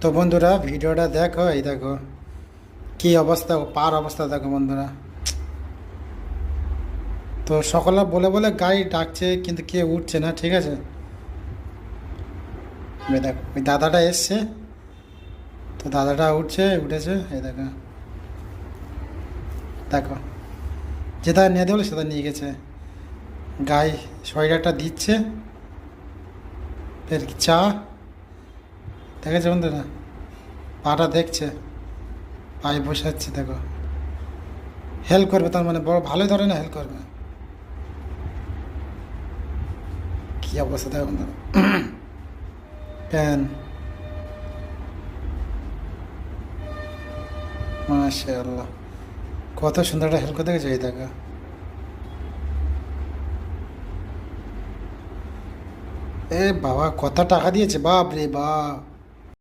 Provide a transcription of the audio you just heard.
তো বন্ধুরা ভিডিওটা দেখো, এই দেখো কি অবস্থা, পার অবস্থা দেখো বন্ধুরা। তো সকলে বলে বলে গাড়ি ডাকছে কিন্তু কে উঠছে না, ঠিক আছে। এই দেখো ওই দাদাটা এসছে, তো দাদাটা উঠেছে, এই দেখো দেখো, যেটা নিয়ে দেবো সেটা নিয়ে গেছে। গায়ে সোয়েটারটা দিচ্ছে, ফের চা দেখেছে বন্ধুরা, পাটা দেখছে, পায়ে বসাচ্ছে দেখো। হেল্প করবে, তার মানে বড় ভালোই ধরে না, হেল্প করবে। কি অবস্থা দেখো বন্ধুরা। প্যান, মাশাআল্লাহ, কত সুন্দর একটা হেল্প করতে গেছে, এই দেখো। এ বাবা, কত টাকা দিয়েছে, বাপ রে বাপ।